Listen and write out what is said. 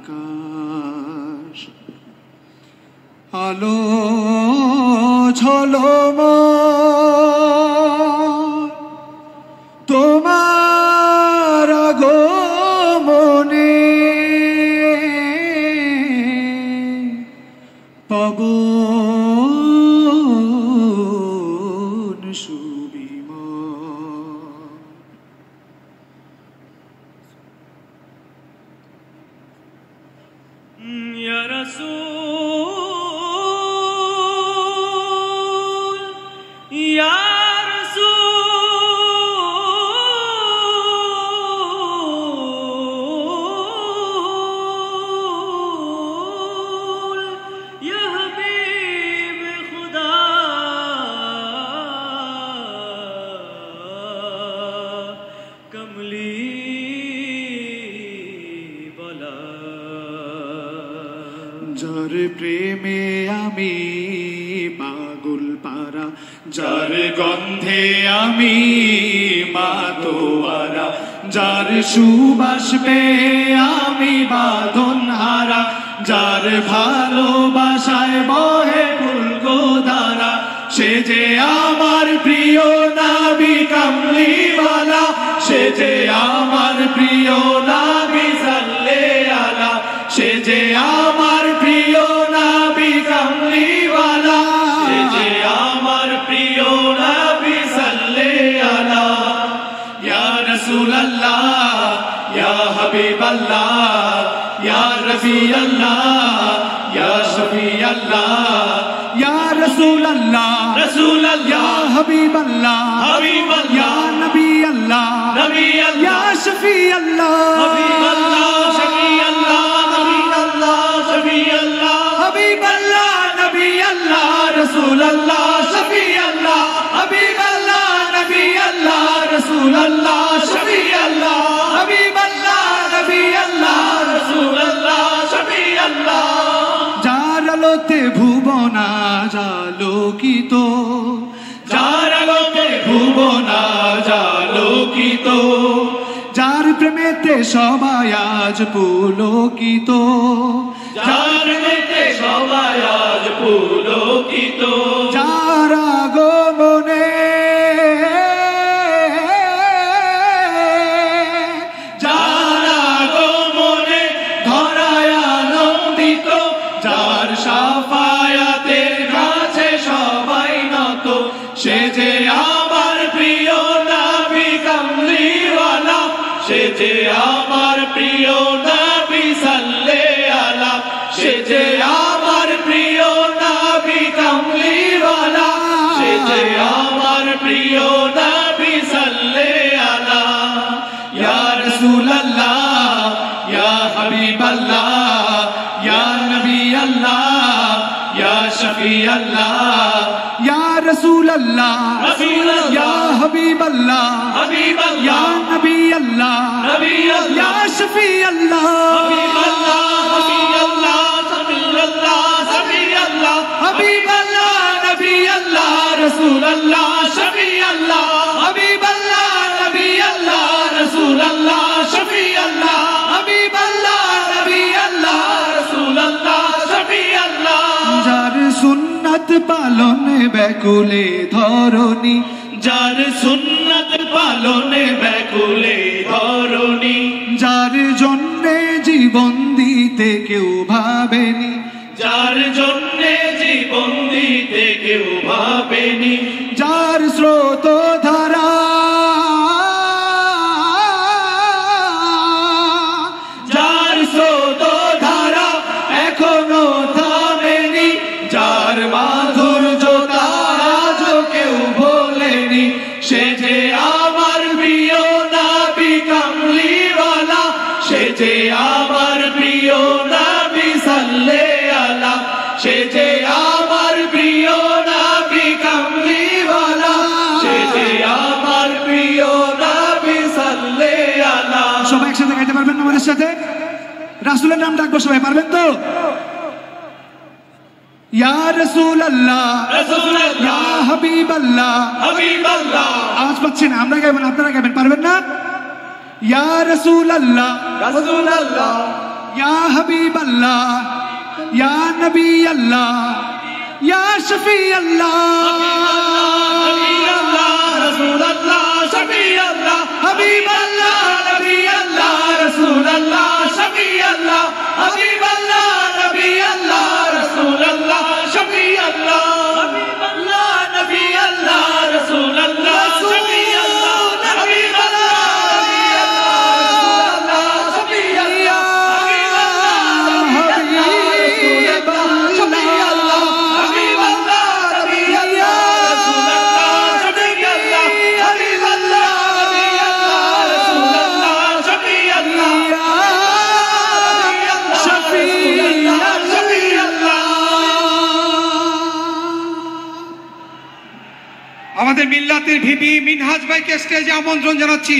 আকাশ আলো ঝলমল তোমার আগমনে পবন সুবিমল ইয়া রাসূল ইয়া যার প্রেমে আমি পাগল পারা যার গন্ধে আমি মাতোয়ারা যার সুবাস পেয়ে আমি বাঁধন হারা যার ভালোবাসায় বহে ফুলকোধারা সে যে আমার প্রিয় নবী কামলিওয়ালা সে যে আমার প্রিয় নবী সাল্লাল্লাহু আলা সে যে আমার প্রিয় নবী কামলিওয়ালা সে যে আমার প্রিয় নবী সাল্লাল্লাহু আলা ইয়া রাসূলুল্লাহ ইয়া হাবিবাল্লাহ ইয়া রফিআল্লাহ ইয়া শফিআল্লাহ ইয়া রাসূলুল্লাহ রাসূলুল্লাহ ইয়া হাবিবাল্লাহ হাবিবাল্লাহ ইয়া নবিয়াল্লাহ নবিয়াল্লাহ ইয়া শফিআল্লাহ হাবিবাল্লাহ শফিআল্লাহ حبيب الله نبي الله رسول الله شفيع الله حبيب الله نبي الله رسول الله شفيع الله حبيب الله نبي الله رسول الله شفيع الله যার আলোতে ভুবনা জালোকিত যার আলোতে ভুবনা জালোকিত যার প্রেমেতে সবাই আজ পুলকিত যার প্রেমেতে সবাই আজ পুলকিত যার আগমনে যার আগমনে ধরায় আনন্দিত যার শাফায়াতের কাছে সবাই নত সে যে আমার প্রিয় নবী কামলিওয়ালা সে যে আমার প্রিয় নবী সাল্লাল্লাহু আলা সে যে আমার প্রিয় নবী কামলিওয়ালা সে যে আমার প্রিয় নবী সাল্লাল্লাহু আলা ইয়া রাসূলুল্লাহ ইয়া হাবিবাল্লাহ ইয়া নবিয়াল্লাহ ইয়া শফিআল্লাহ ইয়া রাসূলুল্লাহ রাসূলুল্লাহ ইয়া হাবিবাল্লাহ হাবিবাল্লাহ ইয়া নবিয়াল্লাহ নবিয়াল্লাহ ইয়া শফিআল্লাহ হাবিবাল্লাহ হাবিবাল্লাহ শফিআল্লাহ শফিআল্লাহ হাবিবাল্লাহ নবিয়াল্লাহ রাসূলুল্লাহ শফিআল্লাহ হাবিবাল্লাহ নবিয়াল্লাহ রাসূলুল্লাহ শফিআল্লাহ হাবিবাল্লাহ নবিয়াল্লাহ রাসূলুল্লাহ শফিআল্লাহ যার সুন্নাত পালনে ব্যাকুলে ধরণী যার সুন্নাত পালনে ব্যাকুলে ধরণী যার জন্যে জীবন দিতে কেউ ভাবেনি যার জন্যে জীবন দিতে কেউ ভাবেনি যার স্রোত ধারা যার স্রোত ধারা এখনো থামেনি যার মাধুর্য তারা কেউ ভোলেনি সে যে আমার প্রিয় নবী কামলিওয়ালা সে যে আমার প্রিয় নবী সাল্লাল্লাহু আলা সে যে আমার প্রিয় নবী কামলিওয়ালা সে যে আমার প্রিয় নবী সাল্লাল্লাহু আলা সবাই একসাথে গাইতে পারবেন আমাদের সাথে রাসূলের নাম ডাকবো সবাই পারবেন তো ইয়া রাসূলুল্লাহ রাসূলুল্লাহ ইয়া হাবিবাল্লাহ হাবিবাল্লাহ আওয়াজ পাচ্ছেন আমরা গাইবেন আপনারা গাইবেন পারবেন না ইয়া রাসূলুল্লাহ রাসূলুল্লাহ ইয়া हबीब अल्लाह या नबी अल्लाह या शफी अल्लाह रसूल अल्लाह शफी अल्लाह हबीब अल्लाह नबी अल्लाह रसूल अल्लाह शफी अल्लाह हबीब अल्लाह नबी अल्लाह रसूल अल्लाह शफी अल्लाह हबीब अल्लाह नबी अल्लाह रसूल अल्लाह शफी अल्लाह हबीब अल्लाह আমাদের মিল্লাতের ভিপি মিনহাজ ভাইকে স্টেজে আমন্ত্রণ জানাচ্ছি।